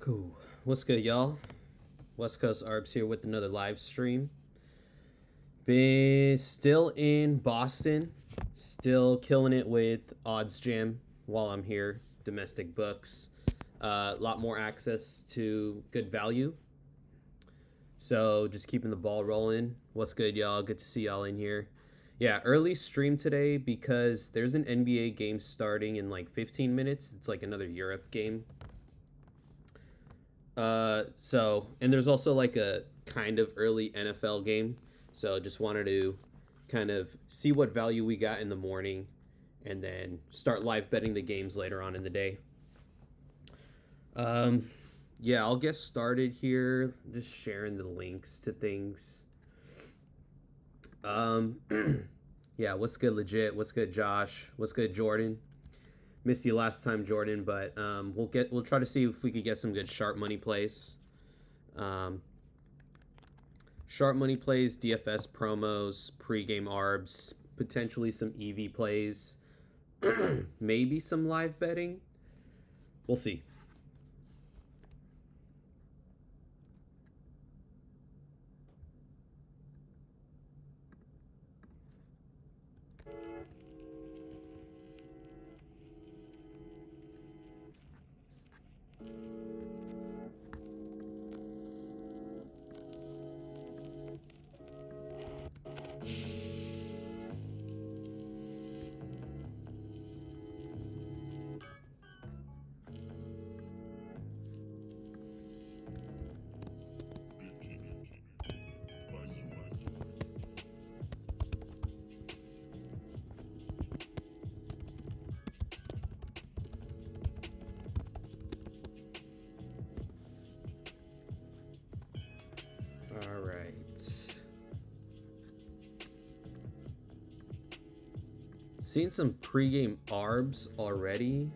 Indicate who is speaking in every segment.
Speaker 1: Cool. What's good, y'all? West Coast Arbs here with another live stream. Been still in Boston, still killing it with Odds Jam while I'm here. Domestic books, a lot more access to good value. So just keeping the ball rolling. What's good, y'all? Good to see y'all in here. Yeah, early stream today because there's an NBA game starting in like 15 minutes. It's like another Europe game. And there's also like a kind of early NFL game. So just wanted to kind of see what value we got in the morning and then start live betting the games later on in the day. Yeah, I'll get started here. Just sharing the links to things. Yeah, what's good, legit? What's good, Josh? What's good, Jordan? Missed you last time, Jordan, but we'll try to see if we could get some good sharp money plays. Sharp money plays, DFS promos, pregame arbs, potentially some EV plays, maybe some live betting. We'll see. All right. Seeing some pregame arbs already.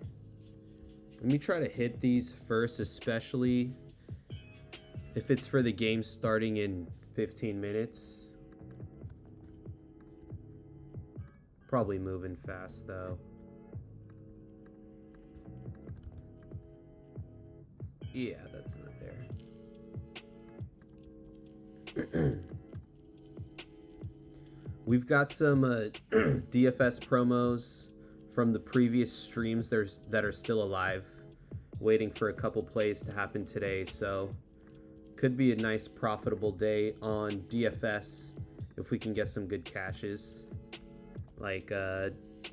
Speaker 1: Let me try to hit these first, especially if it's for the game starting in 15 minutes. Probably moving fast though. Yeah, that's not there. We've got some DFS promos from the previous streams that are still alive, waiting for a couple plays to happen today. So could be a nice profitable day on DFS if we can get some good cashes. Like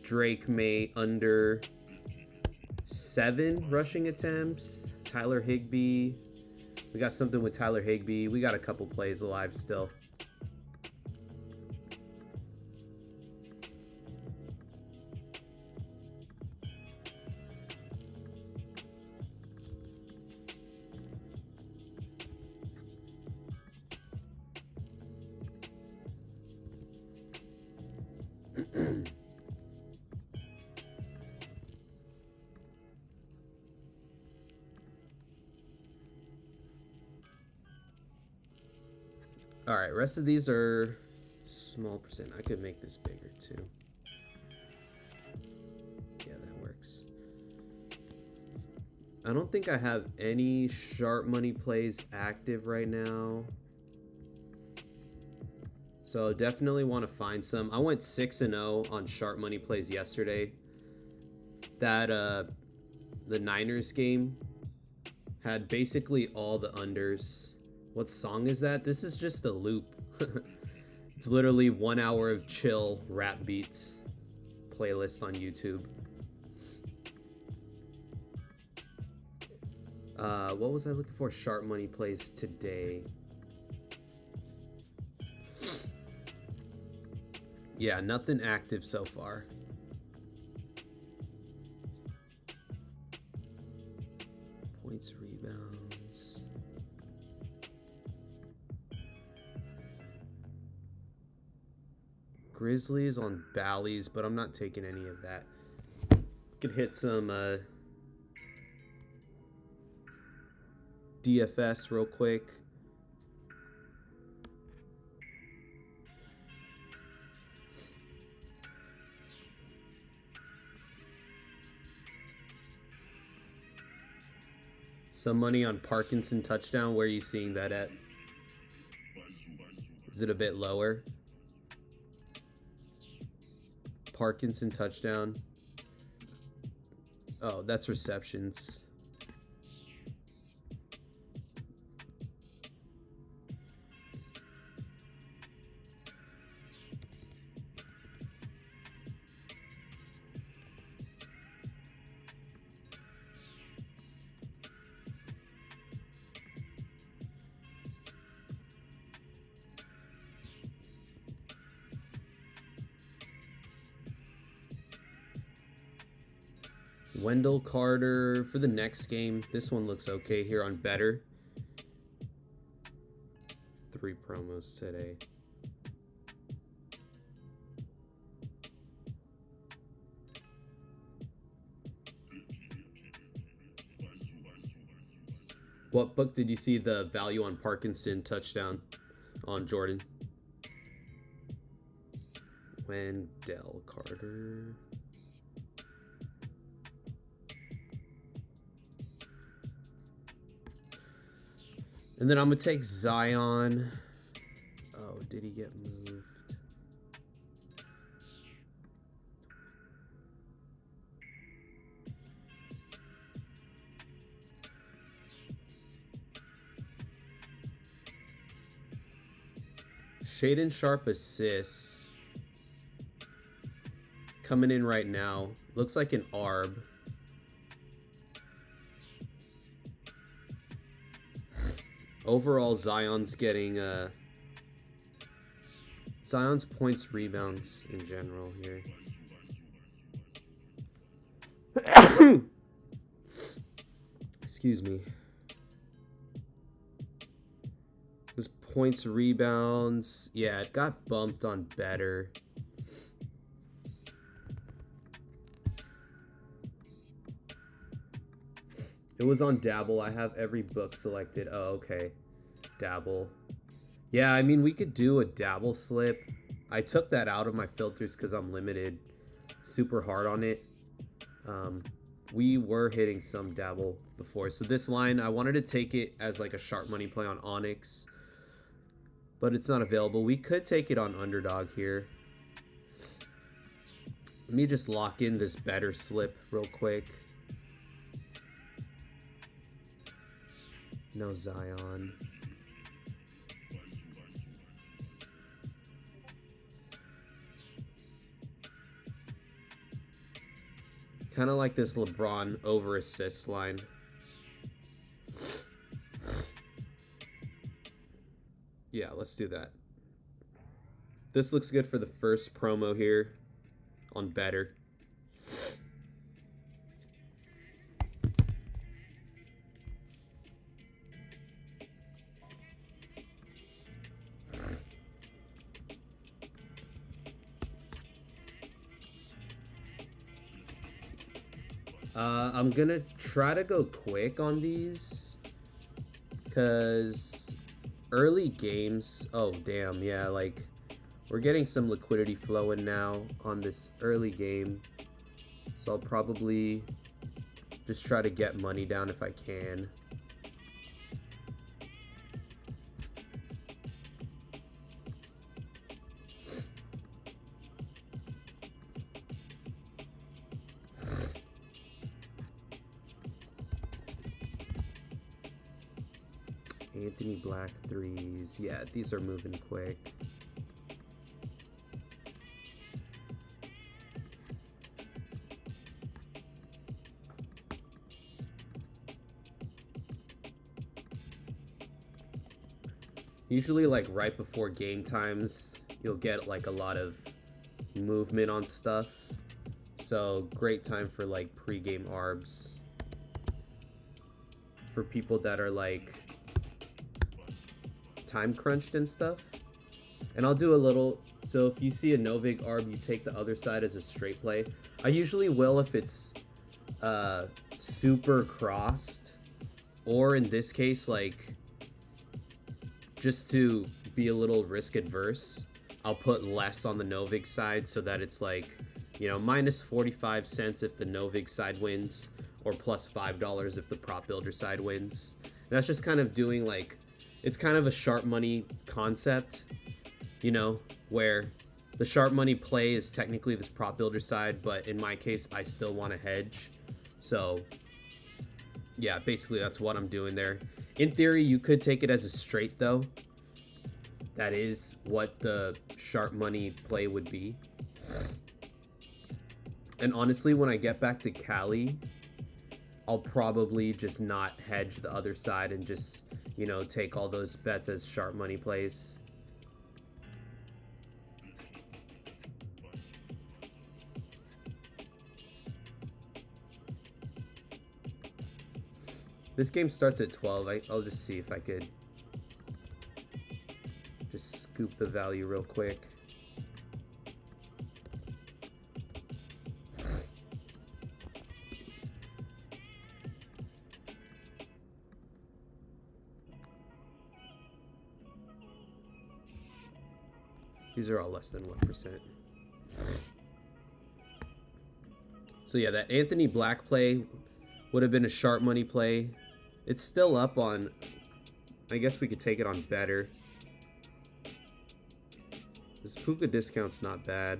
Speaker 1: Drake May under 7 rushing attempts. Tyler Higbee. We got something with Tyler Higbee. We got a couple plays alive still. All right, rest of these are small percent. I could make this bigger too. Yeah, that works. I don't think I have any sharp money plays active right now. So definitely want to find some. I went 6-0 on sharp money plays yesterday. That the Niners game had basically all the unders. What song is that? This is just a loop. It's literally 1 hour of chill rap beats playlist on YouTube. What was I looking for? Sharp money plays today. Yeah, nothing active so far. Points, rebounds. Grizzlies on Bally's, but I'm not taking any of that. Could hit some DFS real quick. Some money on Parkinson touchdown. Where are you seeing that at? Is it a bit lower? Parkinson touchdown. Oh, that's receptions. Wendell Carter for the next game. This one looks okay here on Better. 3 promos today. What book did you see the value on Parkinson touchdown on, Jordan? Wendell Carter. And then I'm going to take Zion. Oh, did he get moved? Shaden Sharp assists. Coming in right now. Looks like an ARB. Overall, Zion's getting Zion's points, rebounds in general here. Excuse me. His points, rebounds, yeah, it got bumped on Better. It was on Dabble. I have every book selected. Oh, okay. Dabble. Yeah, I mean, we could do a Dabble slip. I took that out of my filters because I'm limited super hard on it. We were hitting some Dabble before. So this line, I wanted to take it as like a sharp money play on Onyx, but it's not available. We could take it on Underdog here. Let me just lock in this Better slip real quick. No Zion. Kind of like this LeBron over assist line. Yeah, let's do that. This looks good for the first promo here on Better. I'm gonna try to go quick on these because early games, oh damn, yeah, like we're getting some liquidity flowing now on this early game, so I'll probably just try to get money down if I can. Anthony Black threes. Yeah, these are moving quick. Usually like right before game times, you'll get like a lot of movement on stuff. So great time for like pre-game ARBs. For people that are like time crunched and stuff. And I'll do a little, so if you see a Novig ARB, you take the other side as a straight play. I usually will if it's super crossed, or in this case, like just to be a little risk adverse, I'll put less on the Novig side so that it's like, you know, minus 45 cents if the Novig side wins, or plus $5 if the prop builder side wins. And that's just kind of doing like, it's kind of a sharp money concept, you know, where the sharp money play is technically this prop builder side, but in my case, I still want to hedge. So yeah, basically that's what I'm doing there. In theory, you could take it as a straight though. That is what the sharp money play would be. And honestly, when I get back to Cali, I'll probably just not hedge the other side and just, you know, take all those bets as sharp money plays. This game starts at 12. I'll just see if I could just scoop the value real quick. These are all less than 1%. So yeah, that Anthony Black play would have been a sharp money play. It's still up on, I guess we could take it on better. This Puka discount's not bad.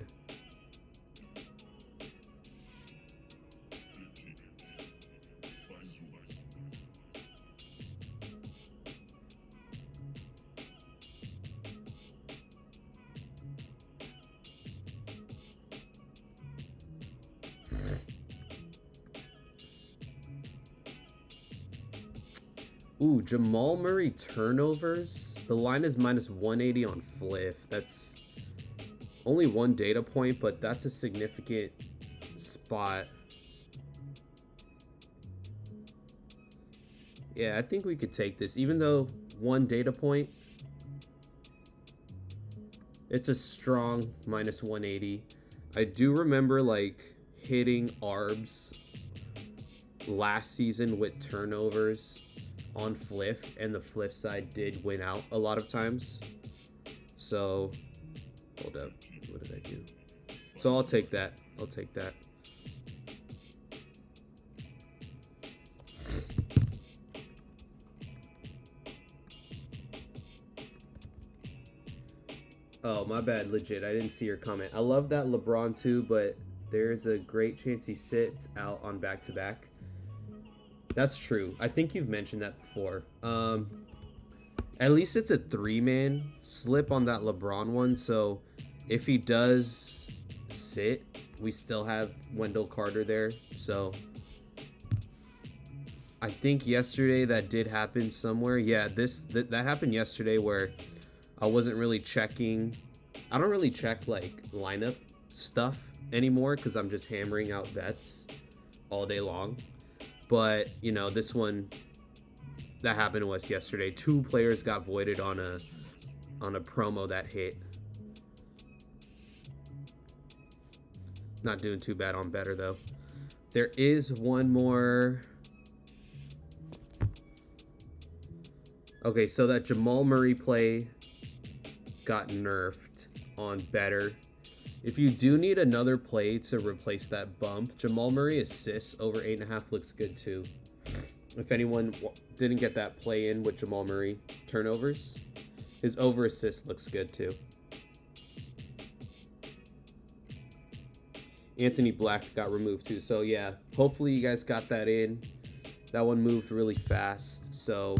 Speaker 1: Ooh, Jamal Murray turnovers. The line is minus 180 on Fliff. That's only one data point, but that's a significant spot. Yeah, I think we could take this. Even though one data point, it's a strong minus 180. I do remember like hitting ARBs last season with turnovers on Fliff, and the Fliff side did win out a lot of times. So hold up, what did I do? So I'll take that. I'll take that. Oh, my bad, legit. I didn't see your comment. I love that LeBron too, but there's a great chance he sits out on back-to-back. That's true. I think you've mentioned that before. At least it's a 3-man slip on that LeBron one, so if he does sit, we still have Wendell Carter there. So I think yesterday that did happen somewhere. Yeah, that happened yesterday where I wasn't really checking. I don't really check like lineup stuff anymore because I'm just hammering out bets all day long. But, you know, this one that happened to us yesterday. 2 players got voided on a promo that hit. Not doing too bad on better though. There is one more. Okay, so that Jamal Murray play got nerfed on better. If you do need another play to replace that bump, Jamal Murray assists over 8.5 looks good too. If anyone didn't get that play in with Jamal Murray turnovers, his over assist looks good too. Anthony Black got removed too. So yeah, hopefully you guys got that in. That one moved really fast, so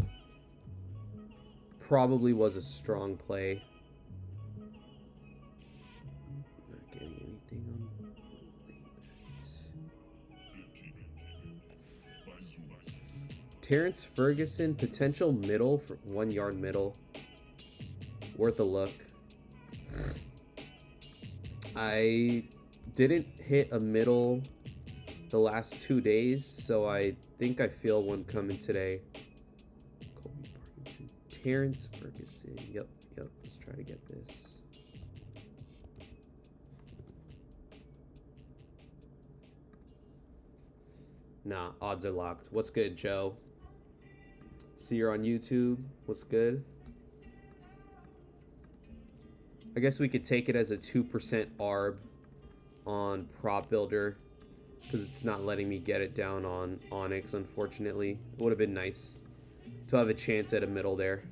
Speaker 1: probably was a strong play. Not getting anything on Terrence Ferguson, potential middle for 1 yard middle. Worth a look. I didn't hit a middle the last 2 days, so I think I feel one coming today. Colby Parkinson, Terrence Ferguson. Yep. Let's try to get this. Nah, odds are locked. What's good, Joe? See you're on YouTube. What's good? I guess we could take it as a 2% ARB on Prop Builder. because it's not letting me get it down on Onyx, unfortunately. It would have been nice to have a chance at a middle there.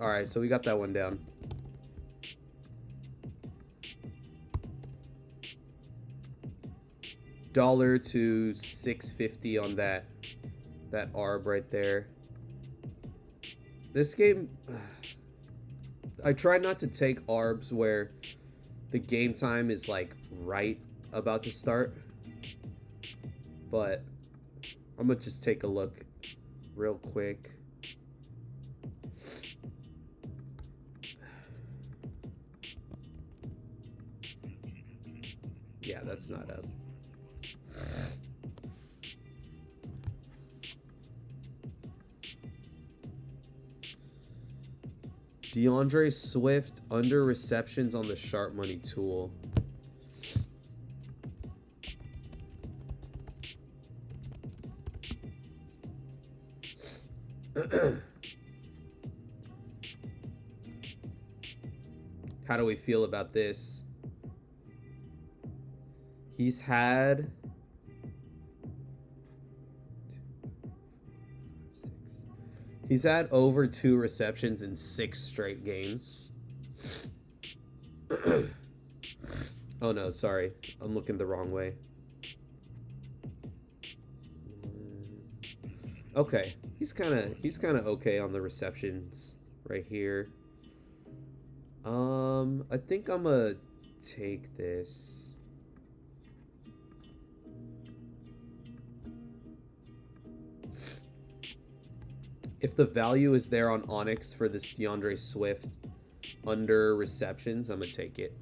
Speaker 1: Alright, so we got that one down. $1 to $6.50 on that ARB right there. This game, I try not to take ARBs where the game time is like right about to start, but I'm gonna just take a look real quick. Yeah, that's not up. DeAndre Swift under receptions on the sharp money tool. How do we feel about this? He's had over 2 receptions in 6 straight games. Oh no, sorry. I'm looking the wrong way. Okay. He's kind of okay on the receptions right here. I think I'm gonna take this. If the value is there on Onyx for this DeAndre Swift under receptions, I'm going to take it.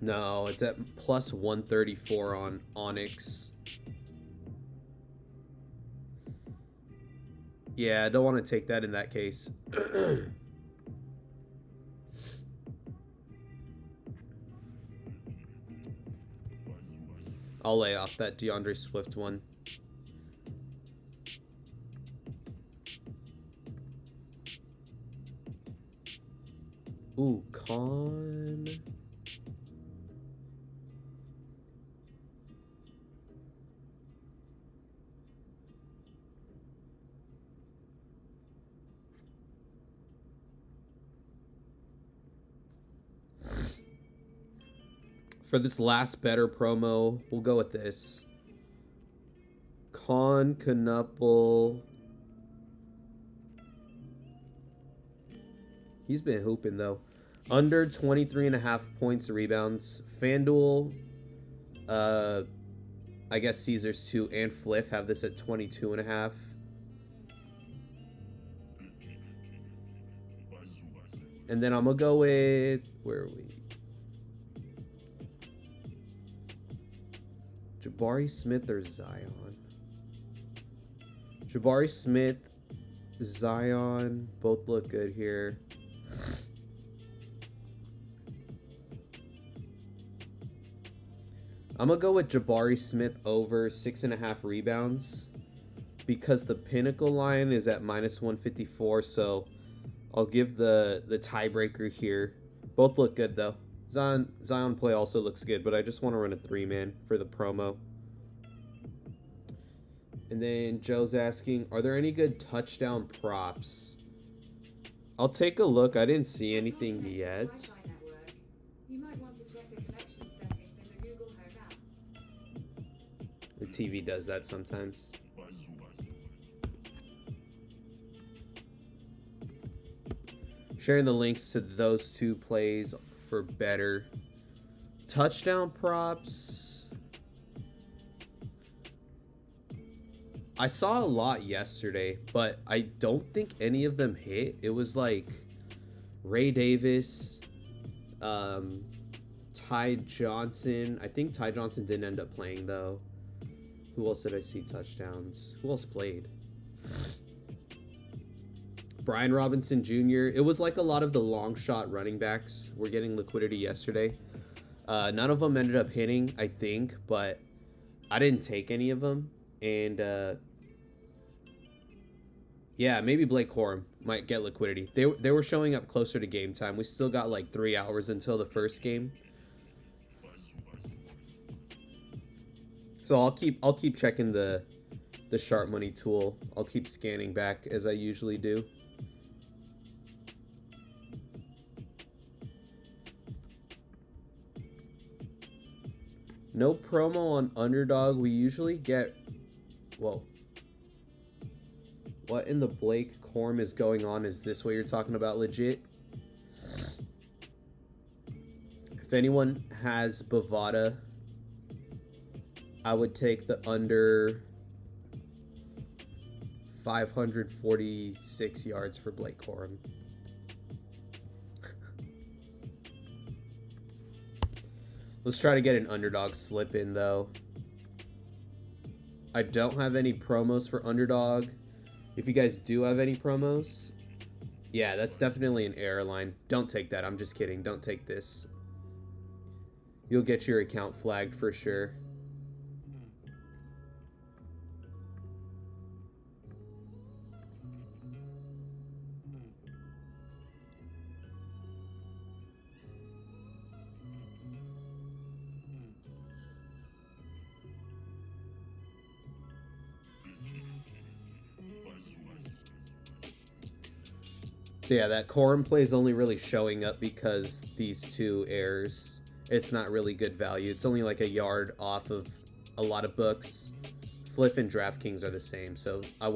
Speaker 1: No, it's at plus 134 on Onyx. Yeah, I don't want to take that in that case. I'll lay off that DeAndre Swift one. Ooh, Con. For this last better promo, we'll go with this. Con Knuppel. He's been hooping, though. Under 23.5 points, rebounds. FanDuel, I guess Caesars 2 and Fliff have this at 22.5. And then I'm going to go with... Where are we? Jabari Smith or Zion? Jabari Smith, Zion, both look good here. I'm going to go with Jabari Smith over 6.5 rebounds because the pinnacle line is at minus 154, so I'll give the tiebreaker here. Both look good, though. Zion play also looks good, but I just want to run a 3-man for the promo. And then Joe's asking, are there any good touchdown props? I'll take a look. I didn't see anything yet. The TV does that sometimes. Sharing the links to those 2 plays for better touchdown props. I saw a lot yesterday, but I don't think any of them hit. It was like Ray Davis, Ty Johnson. I think Ty Johnson didn't end up playing, though. Who else did I see touchdowns? Who else played? Brian Robinson Jr. It was like a lot of the long shot running backs were getting liquidity yesterday. None of them ended up hitting, I think, but I didn't take any of them. And yeah, maybe Blake Corum might get liquidity. They were showing up closer to game time. We still got like 3 hours until the first game. So I'll keep checking the sharp money tool. I'll keep scanning back as I usually do. No promo on Underdog. We usually get... Whoa. What in the Blake Corum is going on? Is this what you're talking about legit? If anyone has Bovada, I would take the under 546 yards for Blake Corum. Let's try to get an Underdog slip in, though. I don't have any promos for Underdog. If you guys do have any promos, yeah, that's definitely an error line. Don't take that. I'm just kidding. Don't take this. You'll get your account flagged for sure. So yeah, that Corum play is only really showing up because these two errors. It's not really good value. It's only like a yard off of a lot of books. Fliff and DraftKings are the same, so I'm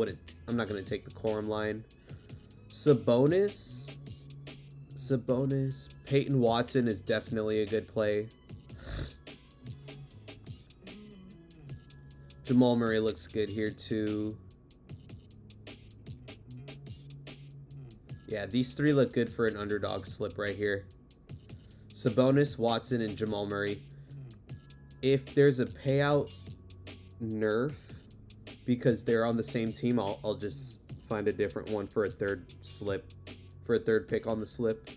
Speaker 1: not gonna take the Corum line. Sabonis. Peyton Watson is definitely a good play. Jamal Murray looks good here too. Yeah, these three look good for an Underdog slip right here. Sabonis, Watson, and Jamal Murray. If there's a payout nerf because they're on the same team, I'll just find a different one for a third slip, for a third pick on the slip.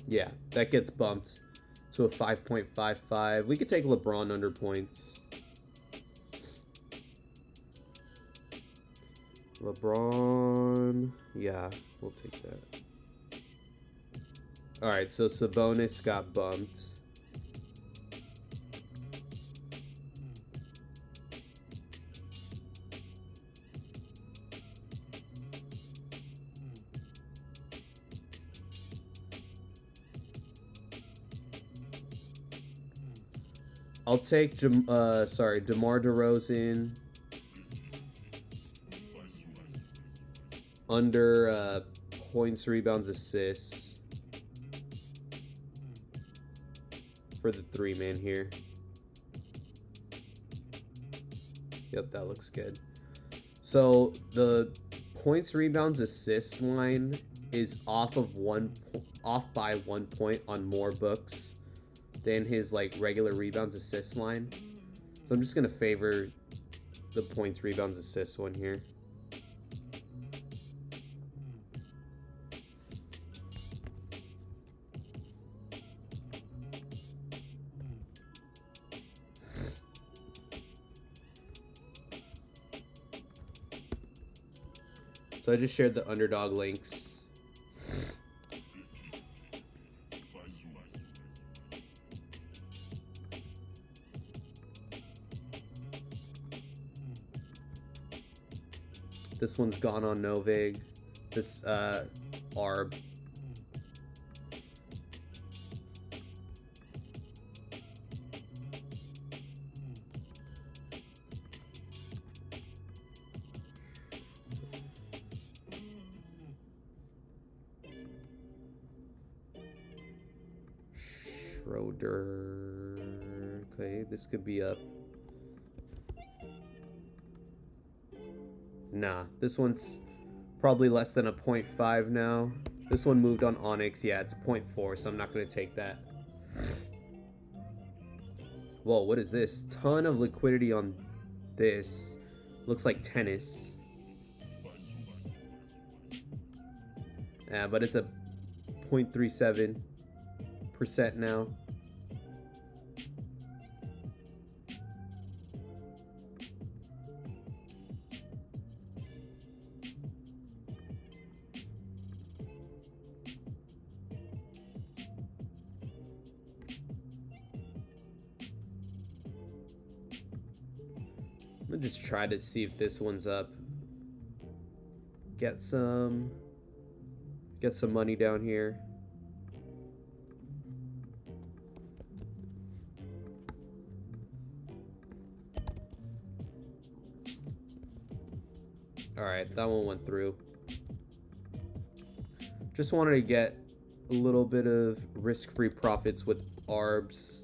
Speaker 1: Yeah, that gets bumped to a 5.55. We could take LeBron under points. LeBron, yeah, we'll take that. All right, so Sabonis got bumped. I'll take DeMar DeRozan under points, rebounds, assists for the 3-man here. Yep, that looks good. So the points, rebounds, assists line is off by 1 point on more books than his like regular rebounds, assists line. So I'm just gonna favor the points, rebounds, assists one here. So I just shared the Underdog links. This one's gone on Novig. This Arb. Schroeder. Okay, this could be up. Nah, this one's probably less than a 0.5 now. This one moved on Onyx. Yeah, it's 0.4, so I'm not going to take that. Whoa, what is this? Ton of liquidity on this. Looks like tennis. Yeah, but it's a 0.37% now. I'm gonna just try to see if this one's up. Get some money down here. All right, that one went through. Just wanted to get a little bit of risk-free profits with ARBs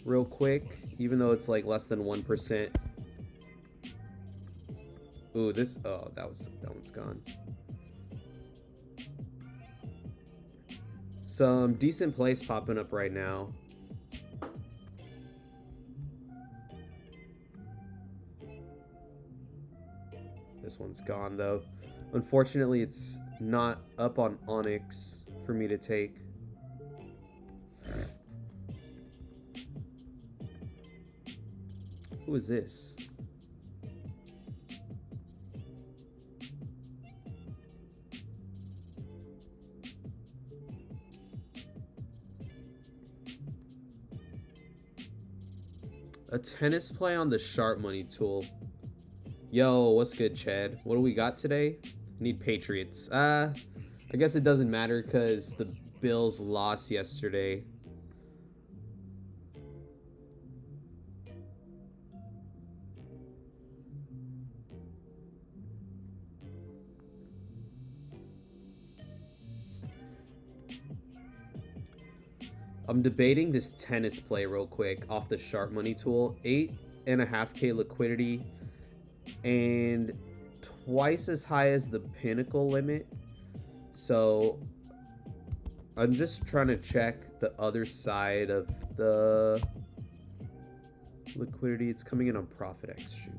Speaker 1: real quick, even though it's like less than 1%. Ooh, that one's gone. Some decent plays popping up right now. This one's gone though. Unfortunately, it's not up on Onyx for me to take. Who is this? A tennis play on the sharp money tool. Yo, what's good, Chad? What do we got today? Need Patriots. I guess it doesn't matter because the Bills lost yesterday. I'm debating this tennis play real quick off the sharp money tool. 8.5K liquidity and twice as high as the pinnacle limit. So I'm just trying to check the other side of the liquidity. It's coming in on ProfitX. Shoot.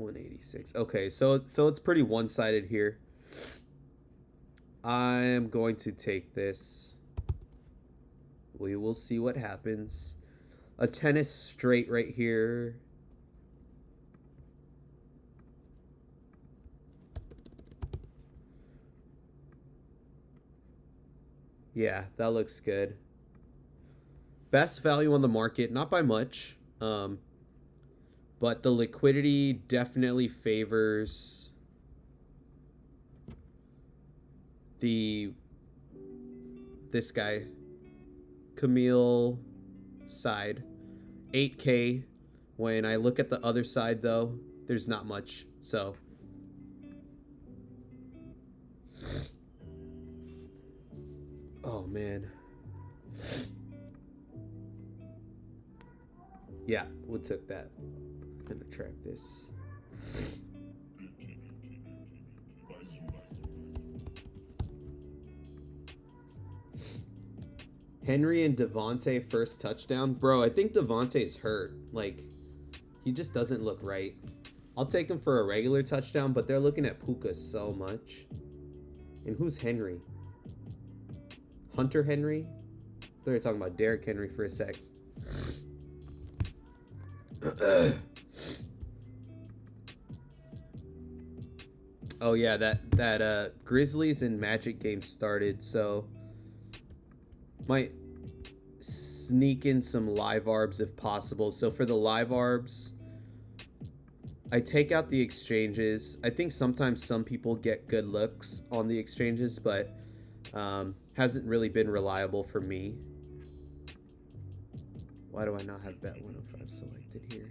Speaker 1: $186. Okay, so it's pretty one-sided here. I am going to take this. We will see what happens. A tennis straight right here. Yeah, that looks good. Best value on the market, not by much. But the liquidity definitely favors this guy, Camille side. 8K. When I look at the other side though, there's not much. So oh man. Yeah, we'll take that. I'm gonna track this. Henry and Devontae first touchdown. Bro, I think Devontae's hurt. Like, he just doesn't look right. I'll take him for a regular touchdown, but they're looking at Puka so much. And who's Henry? Hunter Henry? They were talking about Derrick Henry for a sec. Oh yeah, that Grizzlies and Magic game started, so might sneak in some live arbs if possible. So for the live arbs, I take out the exchanges. I think sometimes some people get good looks on the exchanges, but hasn't really been reliable for me. Why do I not have bet 105 selected here?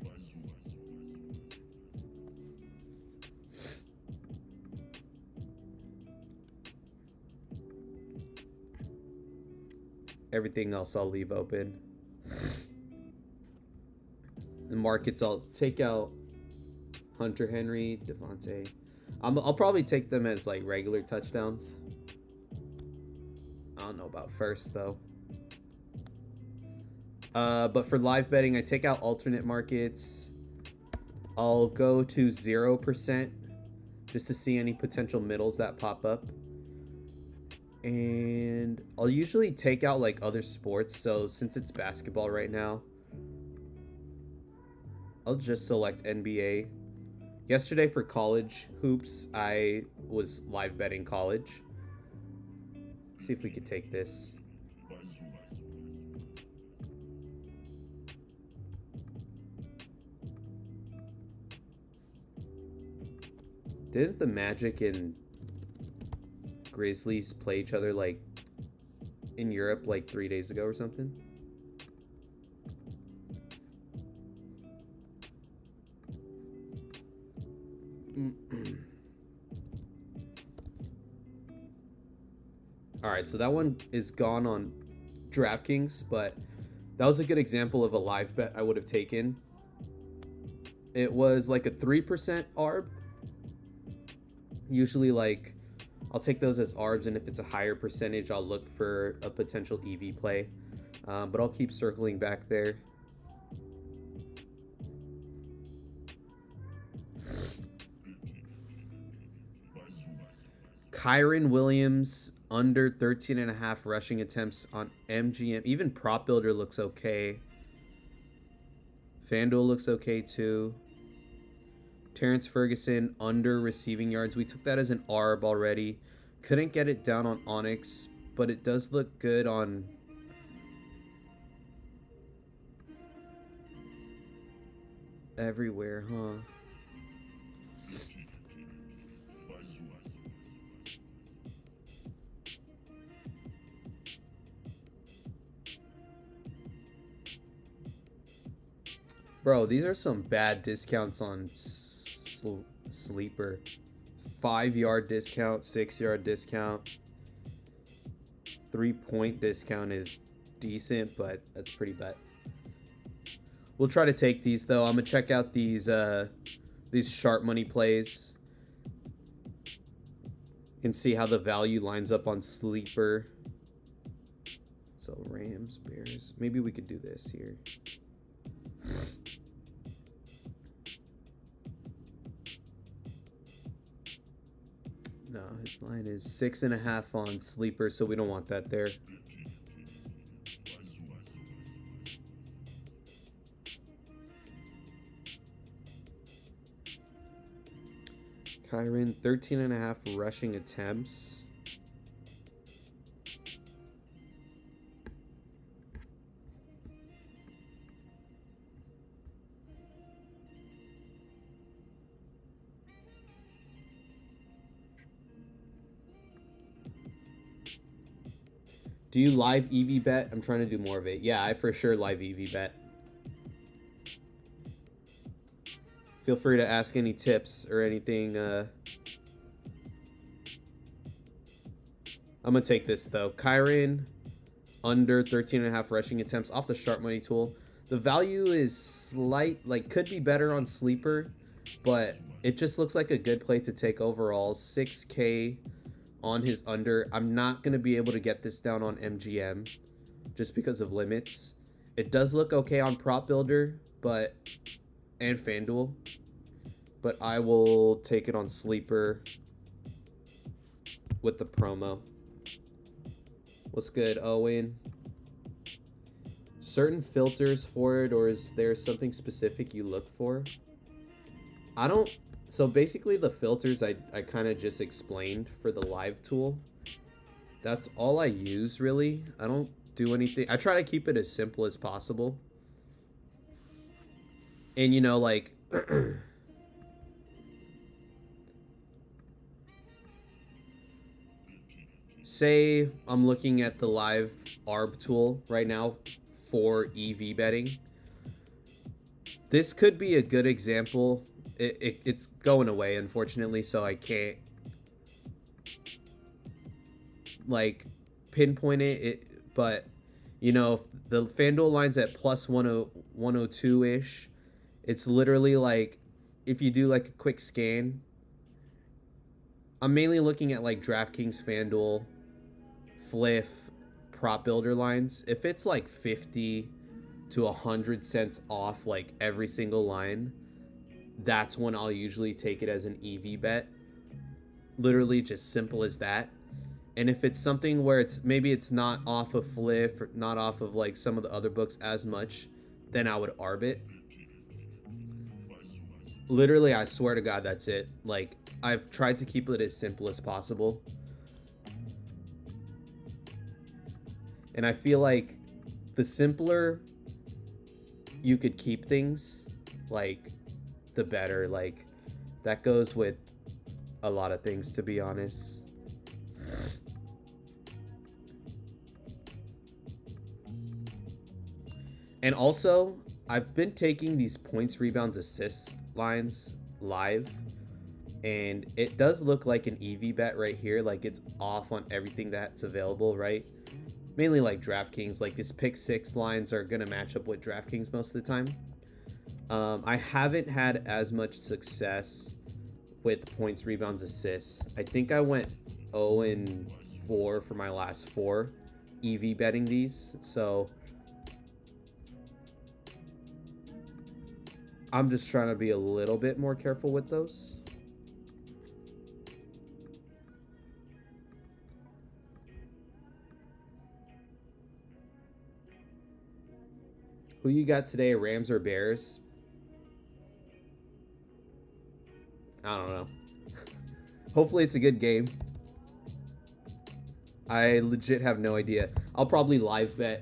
Speaker 1: Everything else I'll leave open. The markets, I'll take out Hunter Henry, Devontae. I'll probably take them as like regular touchdowns. I don't know about first though. But for live betting, I take out alternate markets. I'll go to 0% just to see any potential middles that pop up. And I'll usually take out like other sports. So since it's basketball right now, I'll just select NBA. Yesterday for college hoops, I was live betting college. See if we could take this. Didn't the Magic and Grizzlies play each other like in Europe like 3 days ago or something? Alright, so that one is gone on DraftKings, but that was a good example of a live bet I would have taken. It was like a 3% ARB. Usually, like, I'll take those as ARBs, and if it's a higher percentage, I'll look for a potential EV play. But I'll keep circling back there. Kyron Williams under 13.5 rushing attempts on MGM. Even Prop Builder looks okay. FanDuel looks okay too. Terrence Ferguson under receiving yards. We took that as an ARB already. Couldn't get it down on Onyx, but it does look good on everywhere, huh? Bro, these are some bad discounts on Sleeper. 5-yard discount, 6-yard discount. 3-point discount is decent, but that's pretty bad. We'll try to take these though. I'm gonna check out these sharp money plays and see how the value lines up on Sleeper. So Rams, Bears. Maybe we could do this here. No, his line is 6.5 on Sleeper, so we don't want that there. Kyron, 13.5 rushing attempts. Do you live EV bet? I'm trying to do more of it. Yeah, I for sure live EV bet. Feel free to ask any tips or anything. I'm going to take this, though. Kyron, under 13.5 rushing attempts off the sharp money tool. The value is slight, like, could be better on Sleeper, but it just looks like a good play to take overall. 6K on his under. I'm not going to be able to get this down on MGM just because of limits. It does look okay on Prop Builder, and FanDuel, but I will take it on Sleeper with the promo. What's good, Owen? Certain filters for it, or is there something specific you look for? I don't. So basically the filters I kind of just explained for the live tool. That's all I use, really. I don't do anything. I try to keep it as simple as possible. And, you know, like... say I'm looking at the live ARB tool right now for EV betting. This could be a good example. It's going away, unfortunately, so I can't like pinpoint it. But you know, if the FanDuel line's at plus 102 ish. It's literally like if you do like a quick scan. I'm mainly looking at like DraftKings, FanDuel, Fliff, prop builder lines. If it's like 50 to 100 cents off like every single line, that's when I'll usually take it as an EV bet. Literally just simple as that. And if it's something where maybe it's not off of Fliff or not off of like some of the other books as much, then I would arb it. Literally, I swear to God, that's it. Like, I've tried to keep it as simple as possible. And I feel like the simpler you could keep things, like, the better. Like, that goes with a lot of things, to be honest. And also, I've been taking these points, rebounds, assists lines live, and it does look like an EV bet right here. Like, it's off on everything that's available, right? Mainly like DraftKings. Like, these pick six lines are going to match up with DraftKings most of the time. I haven't had as much success with points, rebounds, assists. I think I went 0-4 for my last 4 EV betting these. So I'm just trying to be a little bit more careful with those. Who you got today, Rams or Bears? I don't know. Hopefully it's a good game. I legit have no idea. I'll probably live bet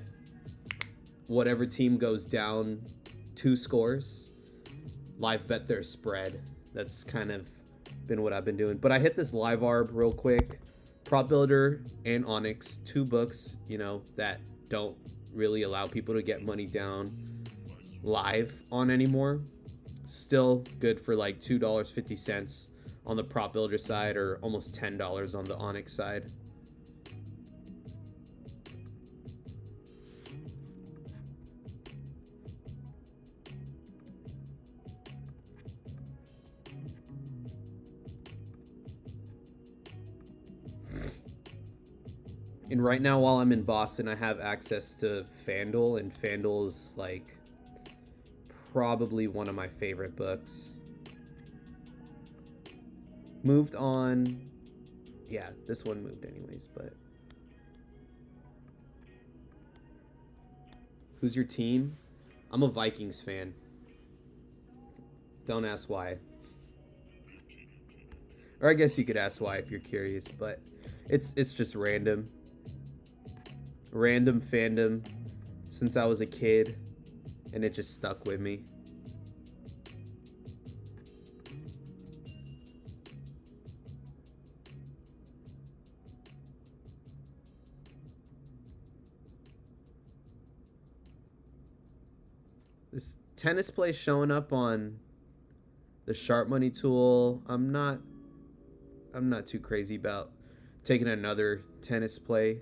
Speaker 1: whatever team goes down 2 scores. Live bet their spread. That's kind of been what I've been doing. But I hit this live arb real quick. Prop Builder and Onyx, 2 books, you know, that don't really allow people to get money down live on anymore. Still good for like $2.50 on the Prop Builder side, or almost $10 on the Onyx side. And right now, while I'm in Boston, I have access to FanDuel, and FanDuel is like probably one of my favorite books. Moved on. Yeah, this one moved anyways, but who's your team? I'm a Vikings fan. Don't ask why. Or I guess you could ask why if you're curious, but it's just random. Random fandom since I was a kid, and it just stuck with me. This tennis play showing up on the Sharp Money tool, I'm not too crazy about taking another tennis play.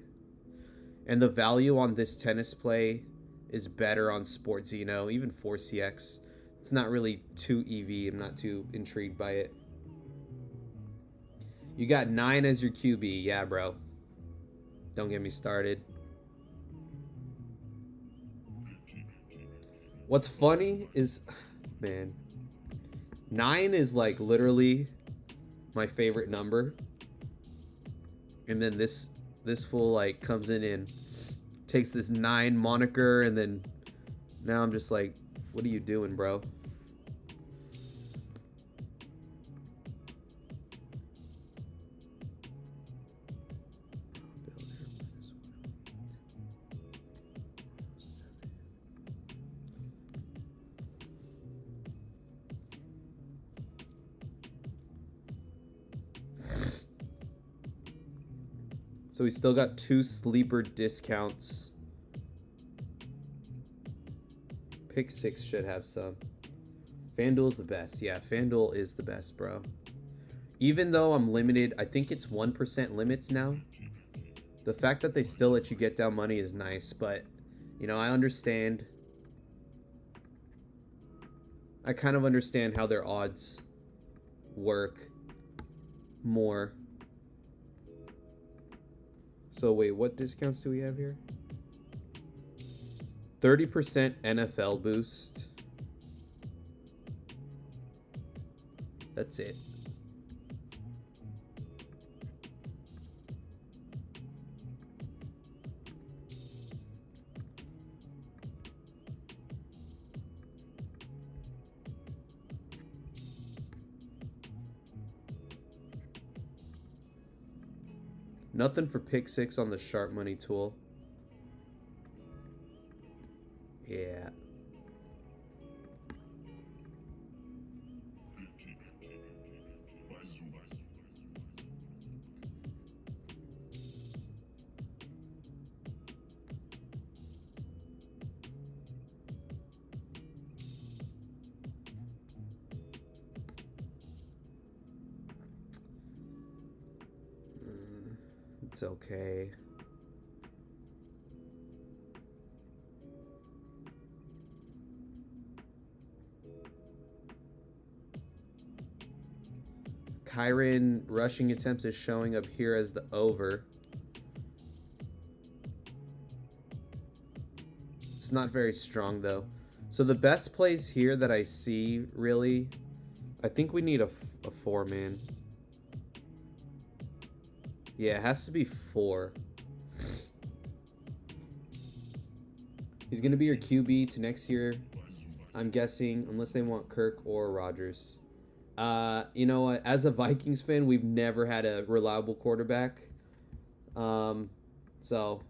Speaker 1: And the value on this tennis play is better on Sportzino, even 4CX. It's not really too EV. I'm not too intrigued by it. You got 9 as your QB. Yeah, bro. Don't get me started. What's funny is, man, 9 is like literally my favorite number. And then this fool like comes in and takes this 9 moniker, and then now I'm just like, what are you doing, bro? So we still got 2 sleeper discounts Pick Six should have some. FanDuel's the best. Yeah, FanDuel is the best, bro. Even though I'm limited, I think it's 1% limits now. The fact that they still let you get down money is nice, but, you know, I understand. I kind of understand how their odds work more. So wait, what discounts do we have here? 30% NFL boost. That's it. Nothing for pick six on the sharp money tool. Yeah. It's okay. Kyren rushing attempts is showing up here as the over. It's not very strong though. So the best plays here that I see, really, I think we need a 4-man. Yeah, it has to be 4. He's going to be your QB to next year, I'm guessing, unless they want Kirk or Rodgers. You know what? As a Vikings fan, we've never had a reliable quarterback. So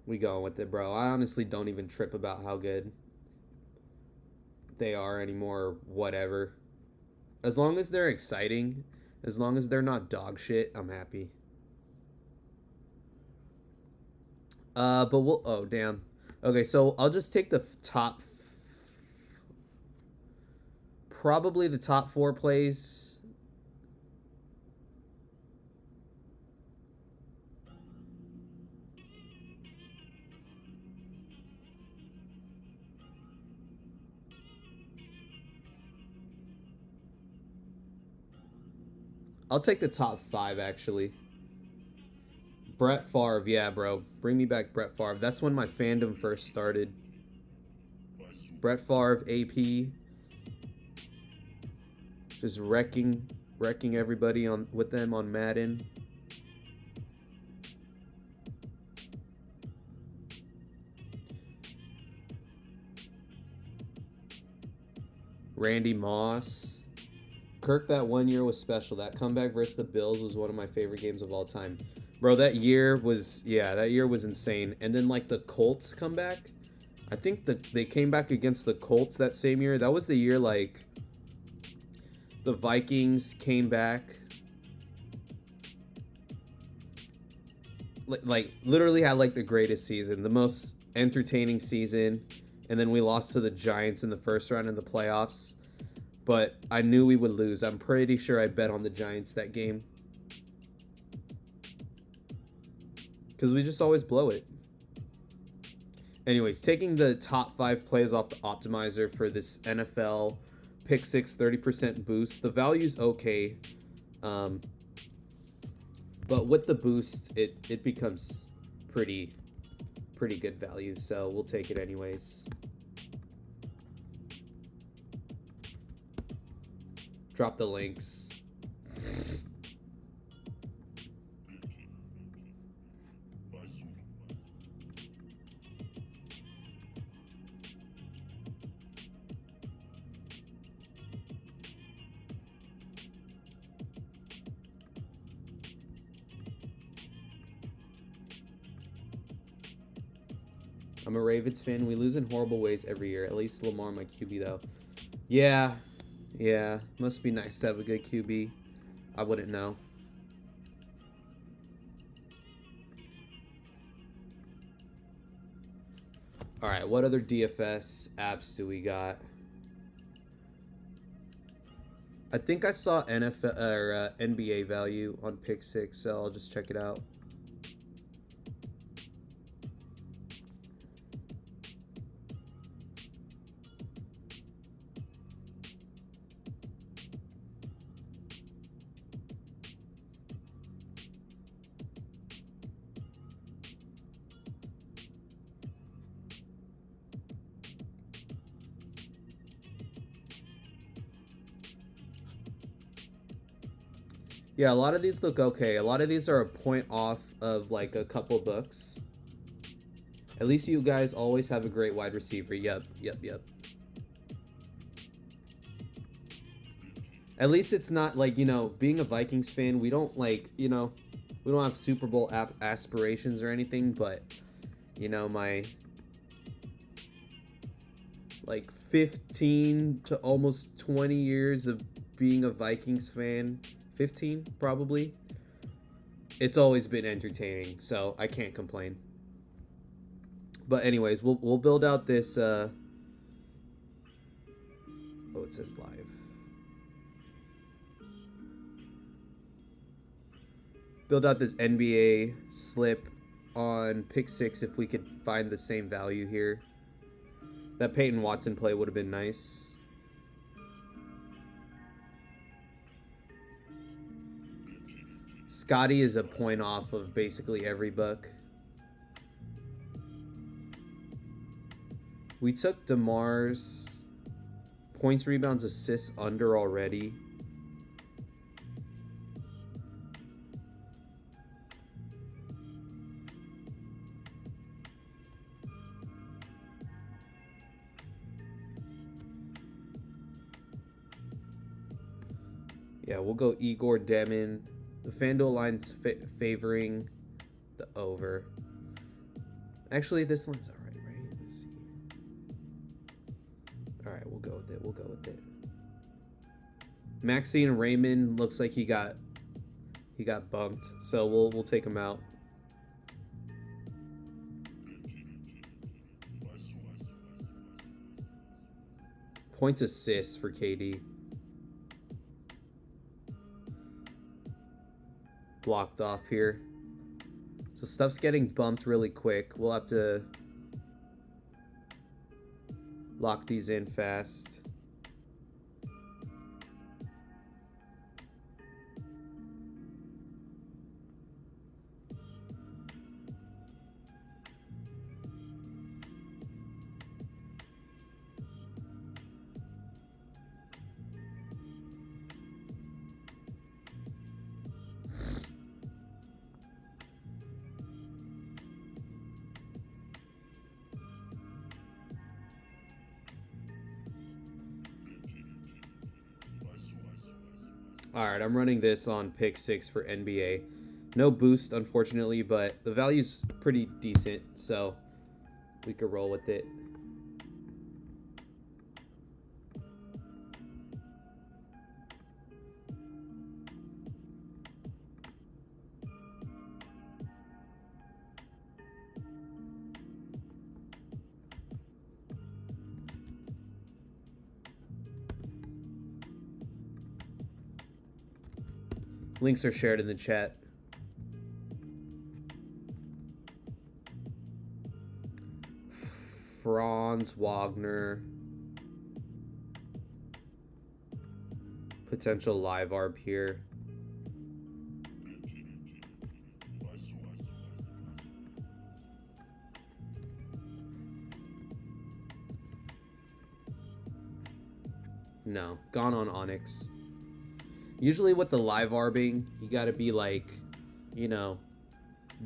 Speaker 1: we going with it, bro. I honestly don't even trip about how good they are anymore or whatever. As long as they're exciting, as long as they're not dog shit, I'm happy. But we'll... Oh, damn. Okay, so I'll just take the top... Probably the top 4 plays. I'll take the top 5, actually. Brett Favre, yeah, bro. Bring me back Brett Favre. That's when my fandom first started. Brett Favre, AP. Just wrecking everybody on with them on Madden. Randy Moss. Kirk that one year was special. That comeback versus the Bills was one of my favorite games of all time. Bro, that year was, yeah, that year was insane. And then, like, the Colts comeback. I think they came back against the Colts that same year. That was the year, like, the Vikings came back. Like, literally had, like, the greatest season. The most entertaining season. And then we lost to the Giants in the first round in the playoffs. But I knew we would lose. I'm pretty sure I bet on the Giants that game. Because we just always blow it. Anyways, taking the top 5 plays off the optimizer for this NFL pick 6 30% boost. The value's okay. But with the boost, it becomes pretty good value. So we'll take it anyways. Drop the links. I'm a Ravens fan. We lose in horrible ways every year. At least Lamar, my QB, though. Yeah. Yeah. Must be nice to have a good QB. I wouldn't know. All right, what other DFS apps do we got? I think I saw NFL or NBA value on Pick 6, so I'll just check it out. Yeah, a lot of these look okay. A lot of these are a point off of like a couple books. At least you guys always have a great wide receiver. Yep. At least it's not like, you know, being a Vikings fan, we don't like, you know, we don't have Super Bowl aspirations or anything, but, you know, my like 15 to almost 20 years of being a Vikings fan, 15 probably, it's always been entertaining, so I can't complain. But anyways, we'll build out this oh, it says live. Build out this NBA slip on Pick 6 if we could find the same value here. That Peyton Watson play would have been nice. Scotty is a point off of basically every book. We took DeMar's points, rebounds, assists under already. Yeah, we'll go Igor Demon. The FanDuel line's favoring the over. Actually, this line's alright, right? Let's see. Alright, we'll go with it. Maxine Raymond looks like he got bumped, so we'll take him out. Points assists for KD. Blocked off here. So stuff's getting bumped really quick. We'll have to lock these in fast. Alright, I'm running this on Pick 6 for NBA. No boost, unfortunately, but the value's pretty decent, so we could roll with it. Links are shared in the chat. Franz Wagner. Potential live arb here. No, gone on Onyx. Usually with the live arbing, you gotta be like, you know,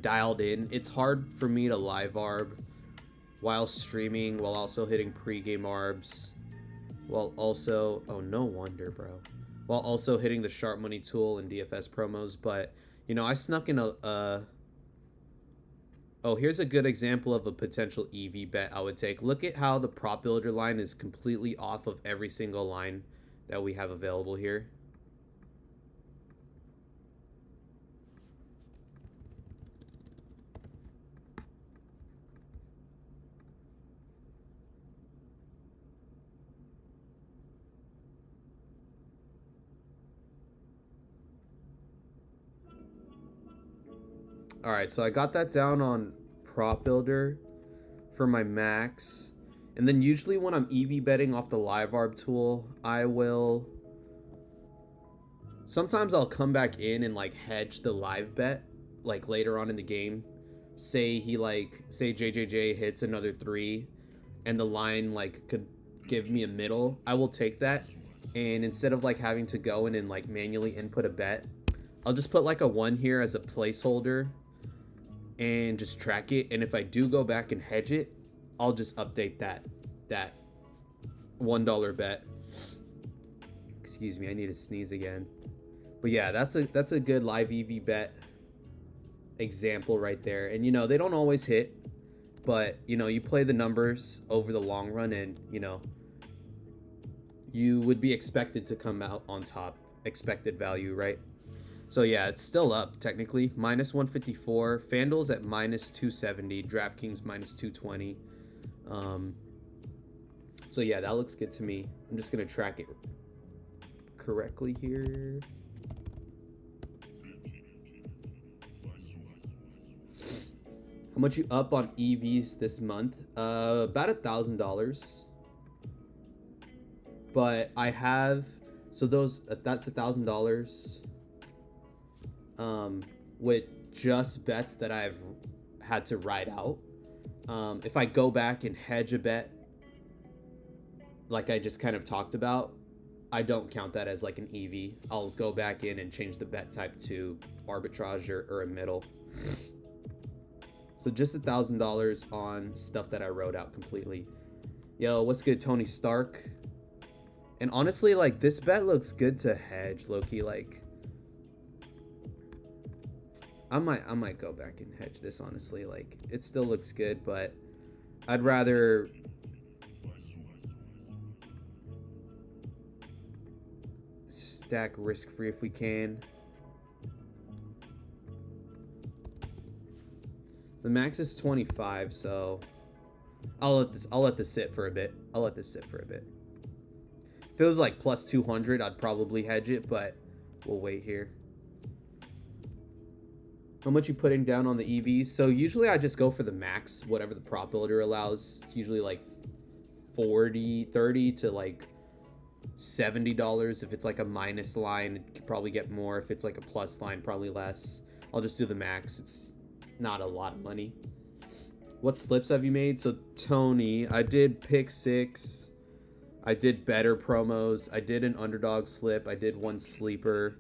Speaker 1: dialed in. It's hard for me to live arb while streaming, while also hitting pregame arbs, while also, oh, no wonder, bro. While also hitting the Sharp Money tool and DFS promos. But, you know, I snuck in oh, here's a good example of a potential EV bet I would take. Look at how the prop builder line is completely off of every single line that we have available here. All right, so I got that down on Prop Builder for my max. And then usually when I'm EV betting off the live arb tool, I will... Sometimes I'll come back in and like hedge the live bet like later on in the game. Say JJJ hits another 3 and the line like could give me a middle. I will take that, and instead of like having to go in and like manually input a bet, I'll just put like a 1 here as a placeholder and just track it. And if I do go back and hedge it, I'll just update that $1 bet. Excuse me, I need to sneeze again. But yeah, that's a good live EV bet example right there. And you know, they don't always hit, but you know, you play the numbers over the long run, and you know, you would be expected to come out on top, expected value, right? So yeah, it's still up technically, minus 154. FanDuel's at minus 270. DraftKings minus 220. So yeah, that looks good to me. I'm just gonna track it correctly here. How much you up on EVs this month? About $1,000. But I have, so that's $1,000. With just bets that I've had to ride out. If I go back and hedge a bet, like I just kind of talked about, I don't count that as like an EV. I'll go back in and change the bet type to arbitrage or a middle. So just $1,000 on stuff that I wrote out completely. Yo, what's good, Tony Stark? And honestly, like, this bet looks good to hedge, low-key. Like, I might go back and hedge this, honestly. Like, it still looks good, but I'd rather stack risk-free if we can. The max is 25, so I'll let this sit for a bit. If it was like plus 200, I'd probably hedge it, but we'll wait here. How much you putting down on the EVs? So usually I just go for the max, whatever the prop builder allows. It's usually like 30 to like $70. If it's like a minus line, you could probably get more. If it's like a plus line, probably less. I'll just do the max. It's not a lot of money. What slips have you made? So Tony, I did pick 6. I did better promos. I did an underdog slip. I did 1 sleeper.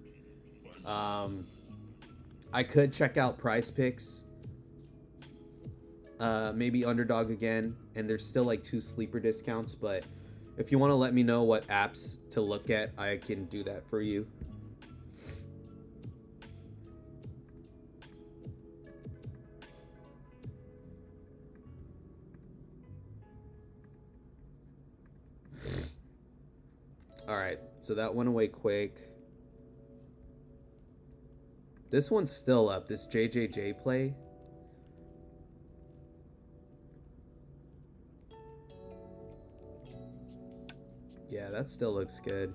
Speaker 1: I could check out Prize Picks. Maybe underdog again. And there's still like 2 sleeper discounts. But if you want to let me know what apps to look at, I can do that for you. Alright, so that went away quick. This one's still up, this JJJ play. Yeah, that still looks good.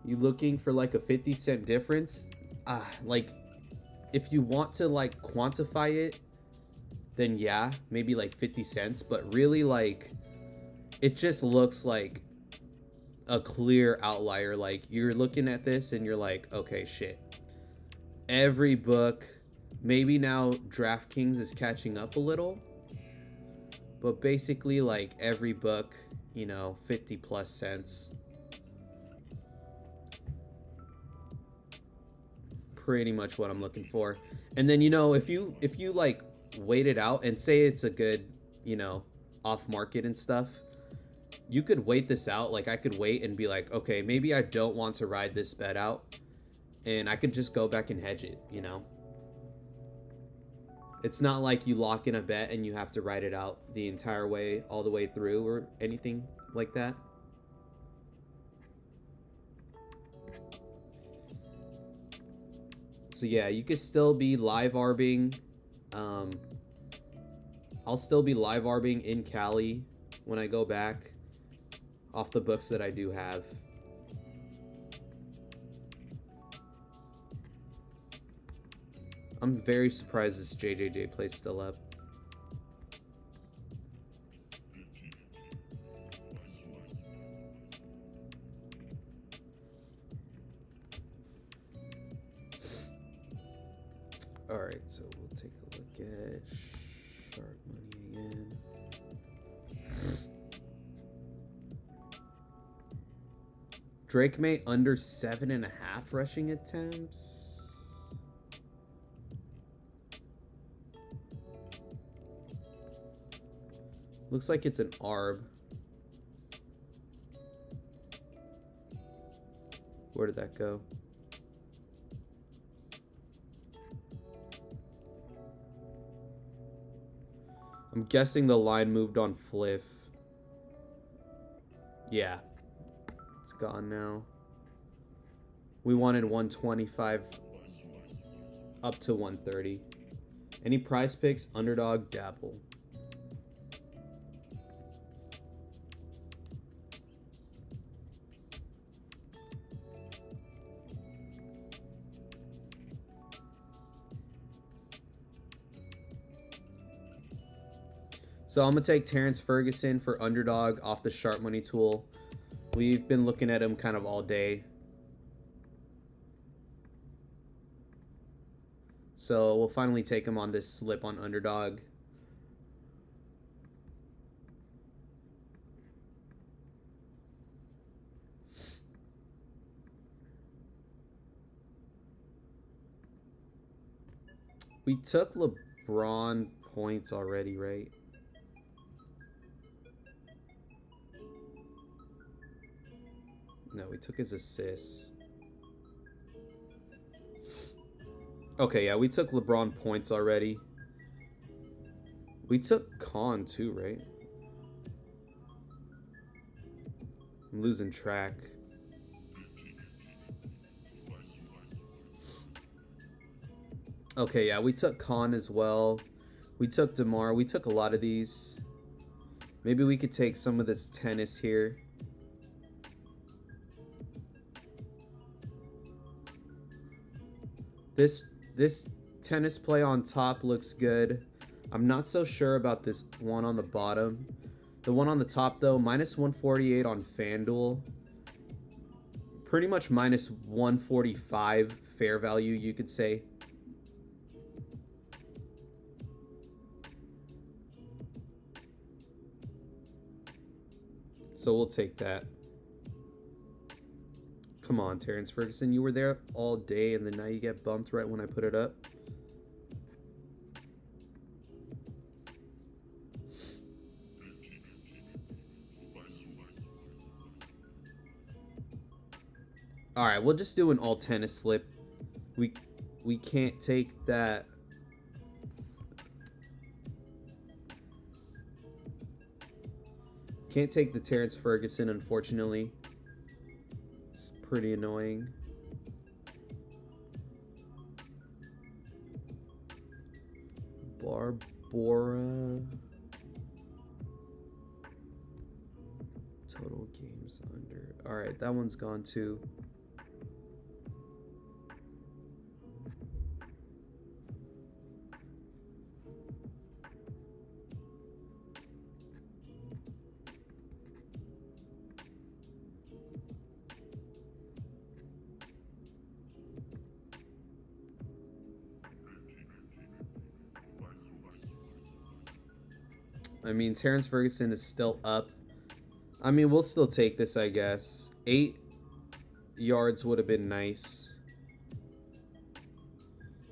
Speaker 1: You looking for like a 50-cent difference? Like, if you want to like quantify it, then yeah, maybe like 50 cents. But really, like, it just looks like a clear outlier. Like, you're looking at this and you're like, okay, shit. Every book, maybe now DraftKings is catching up a little, but basically like every book, you know, 50 plus cents. Pretty much what I'm looking for. And then, you know, if you like wait it out and say it's a good, you know, off market and stuff, you could wait this out. Like, I could wait and be like, okay, maybe I don't want to ride this bet out, and I could just go back and hedge it, you know. It's not like you lock in a bet and you have to ride it out the entire way, all the way through, or anything like that. So yeah, you could still be live arbing. I'll still be live arbing in Cali when I go back off the books that I do have. I'm very surprised this JJJ play's still up. Alright, so we'll take a look at sharp money again. Drake May under 7.5 rushing attempts. Looks like it's an ARB. Where did that go? I'm guessing the line moved on Fliff. Yeah. It's gone now. We wanted 125 up to 130. Any prize picks? Underdog, Dabble. So I'm going to take Terrence Ferguson for underdog off the sharp money tool. We've been looking at him kind of all day. So we'll finally take him on this slip on underdog. We took LeBron points already, right? No, we took his assists. Okay, yeah, we took LeBron points already. We took Khan too, right? I'm losing track. Okay, yeah, we took Khan as well. We took DeMar. We took a lot of these. Maybe we could take some of this tennis here. This tennis play on top looks good. I'm not so sure about this one on the bottom. The one on the top, though, minus 148 on FanDuel. Pretty much minus 145 fair value, you could say. So we'll take that. Come on, Terrence Ferguson. You were there all day, and then now you get bumped right when I put it up. All right, we'll just do an all tennis slip. We can't take that. Can't take the Terrence Ferguson, unfortunately. It's pretty annoying. Barbora. Total games under. All right, that one's gone too. I mean, Terrence Ferguson is still up. I mean, we'll still take this, I guess. 8 yards would have been nice.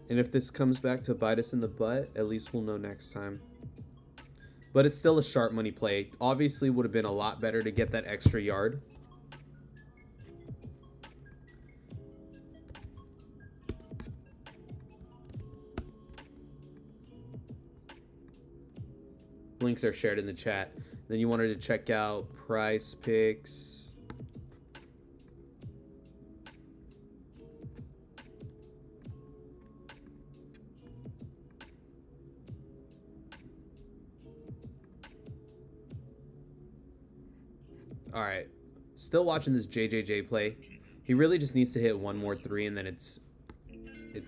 Speaker 1: And if this comes back to bite us in the butt, at least we'll know next time. But it's still a sharp money play. Obviously, would have been a lot better to get that extra yard. links are shared in the chat. Then you wanted to check out Prize Picks. All right, still watching this JJJ play. He really just needs to hit one more 3 and then it's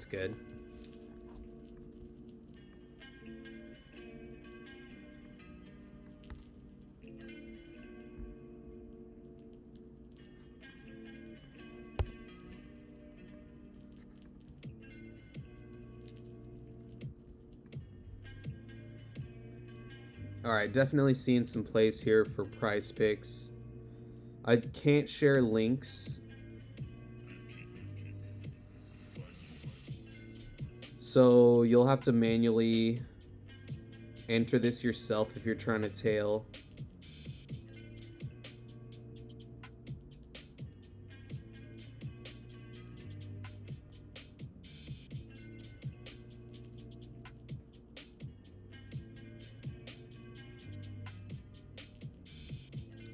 Speaker 1: good. All right, definitely seeing some plays here for Prize Picks. I can't share links, so you'll have to manually enter this yourself if you're trying to tail.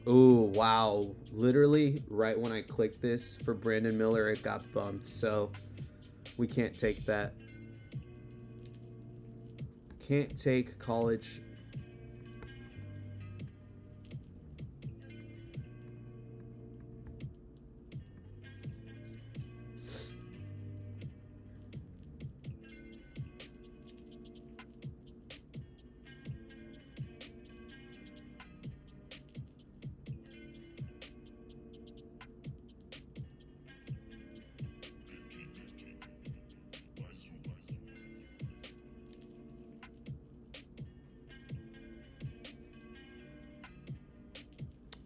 Speaker 1: Oh, wow. Literally, right when I clicked this for Brandon Miller, it got bumped. So, we can't take that. Can't take college.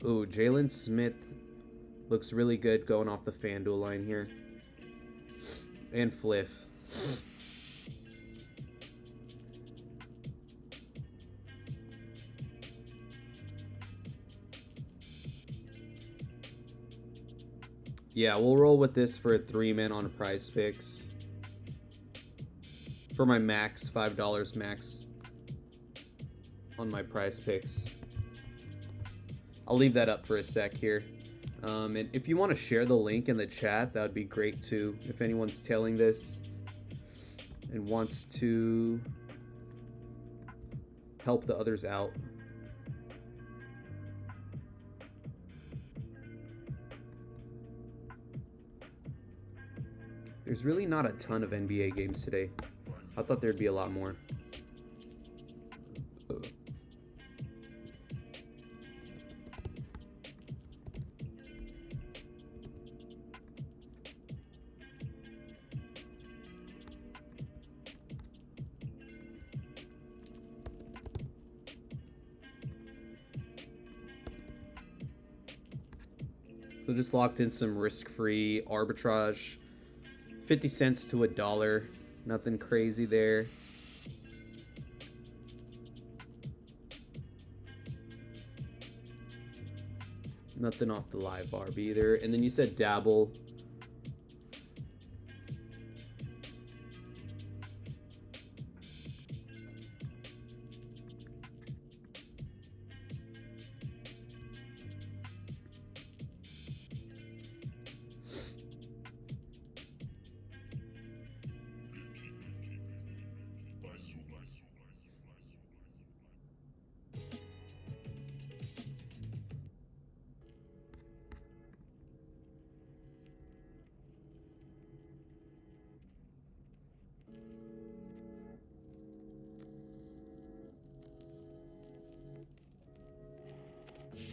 Speaker 1: Ooh, Jalen Smith looks really good going off the FanDuel line here. And Fliff. Yeah, we'll roll with this for a 3-man on Prize Picks. For my max, $5 max on my Prize Picks. I'll leave that up for a sec here. And if you want to share the link in the chat, that would be great too. If anyone's tailing this and wants to help the others out. There's really not a ton of NBA games today. I thought there'd be a lot more. So just locked in some risk-free arbitrage. 50 cents to $1. Nothing crazy there. Nothing off the live barb either. And then you said dabble.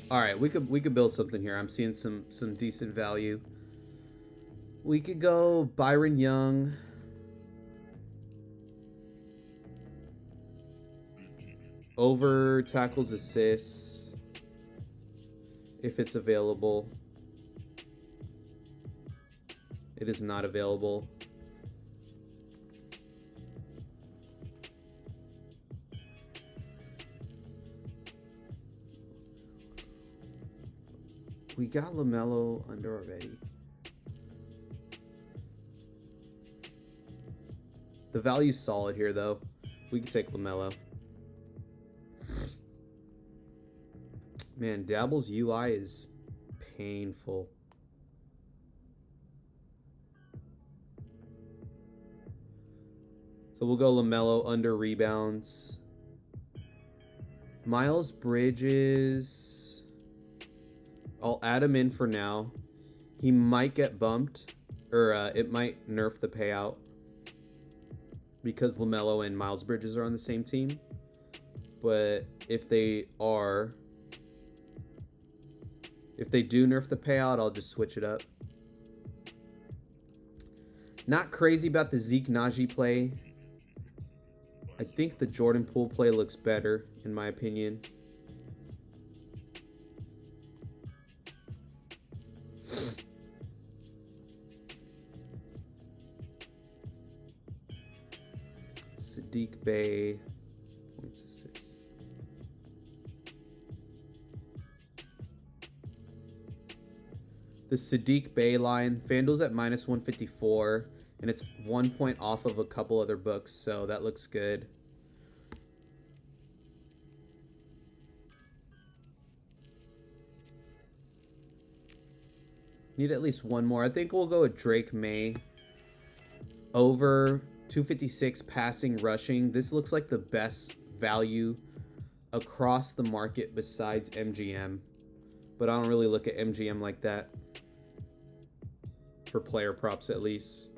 Speaker 1: All right, we could build something here. I'm seeing some decent value. We could go Byron Young. Over tackles, assists, if it's available. It is not available. We got LaMelo under already. The value's solid here, though. We can take LaMelo. Man, Dabble's UI is painful. So we'll go LaMelo under rebounds. Miles Bridges, I'll add him in for now. He might get bumped, or it might nerf the payout because LaMelo and Miles Bridges are on the same team. But if they do nerf the payout, I'll just switch it up. Not crazy about the Zeke Najee play. I think the Jordan Poole play looks better, in my opinion. Sadiq Bey. Points assists. The Sadiq Bey line. FanDuel's at -154. And it's 1 point off of a couple other books, so that looks good. Need at least one more. I think we'll go with Drake May. Over 256 passing, rushing. This looks like the best value across the market besides MGM. But I don't really look at MGM like that. For player props, at least.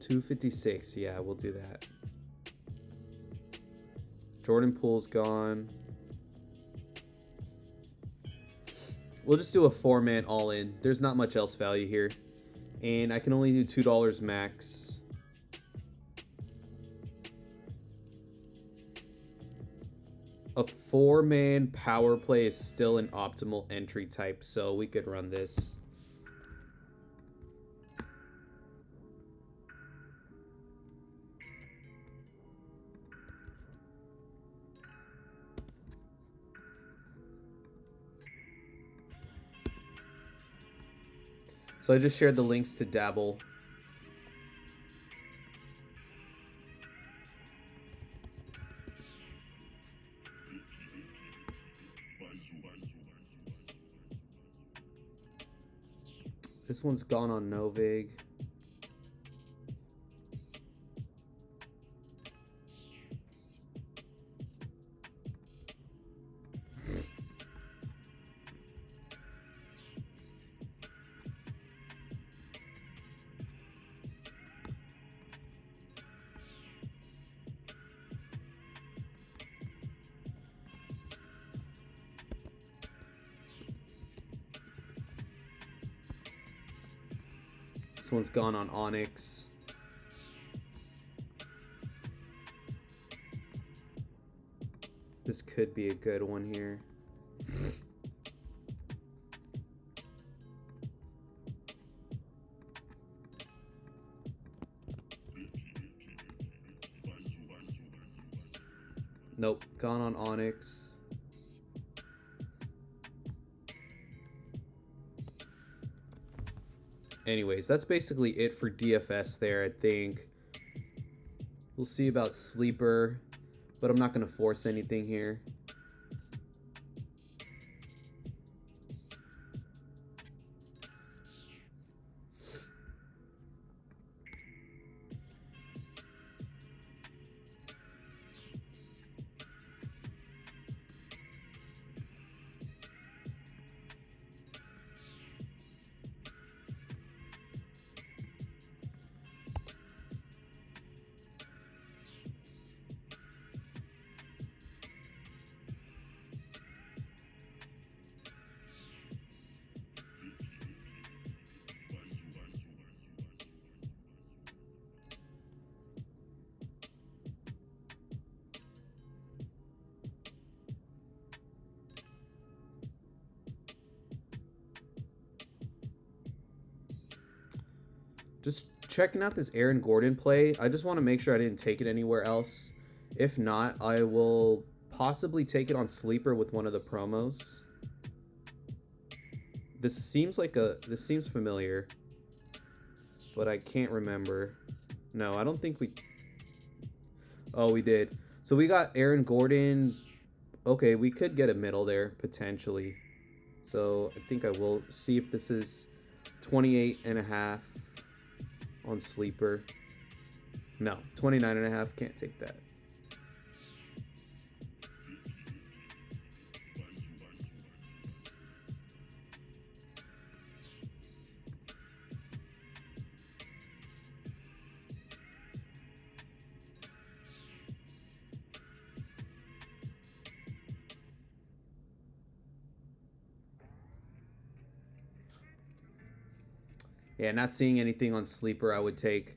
Speaker 1: $256, yeah, we'll do that. Jordan Poole's gone. We'll just do a 4-man all-in. There's not much else value here. And I can only do $2 max. A 4-man power play is still an optimal entry type, so we could run this. So I just shared the links to Dabble. This one's gone on Novig. This one's gone on Onyx. This could be a good one here. Nope, gone on Onyx. Anyways, that's basically it for DFS there, I think. We'll see about Sleeper, but I'm not going to force anything here. Just checking out this Aaron Gordon play. I just want to make sure I didn't take it anywhere else. If not, I will possibly take it on Sleeper with one of the promos. This seems familiar, but I can't remember. No, I don't think we... Oh, we did. So we got Aaron Gordon. Okay, we could get a middle there, potentially. So I think I will see if this is 28.5 on Sleeper. No, 29.5. Can't take that. Yeah, not seeing anything on Sleeper I would take.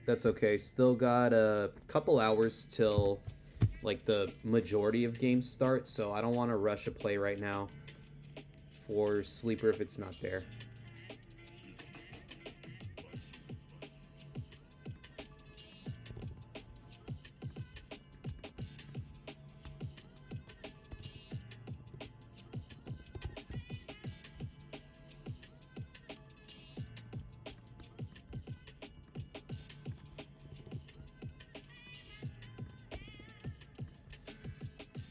Speaker 1: That's okay. Still got a couple hours till like the majority of games start, so I don't want to rush a play right now for Sleeper if it's not there.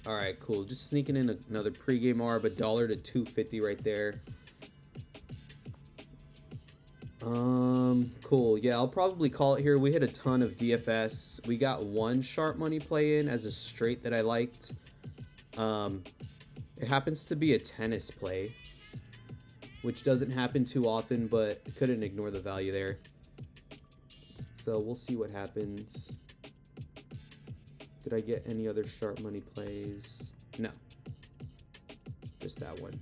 Speaker 1: All right, cool. Just sneaking in another pregame ARB, $1 to 250 right there. Cool. Yeah, I'll probably call it here. We hit a ton of DFS. We got one sharp money play in as a straight that I liked. It happens to be a tennis play, which doesn't happen too often, but couldn't ignore the value there. So we'll see what happens. Did I get any other sharp money plays? No. Just that one.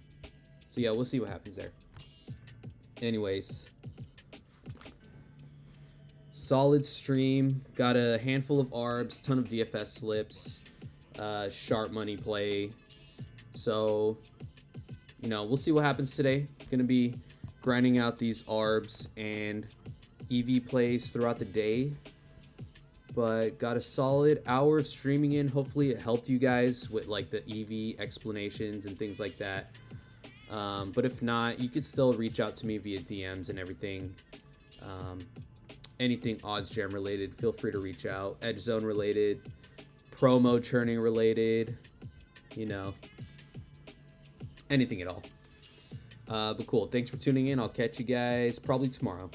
Speaker 1: So yeah, we'll see what happens there. Anyways. Solid stream. Got a handful of ARBs, ton of DFS slips, sharp money play. So, you know, we'll see what happens today. Gonna be grinding out these ARBs and EV plays throughout the day. But got a solid hour of streaming in. Hopefully it helped you guys with like the EV explanations and things like that. But if not, you could still reach out to me via DMs and everything. Anything odds jam related, feel free to reach out. Edge zone related, promo churning related, you know, anything at all. But cool. Thanks for tuning in. I'll catch you guys probably tomorrow.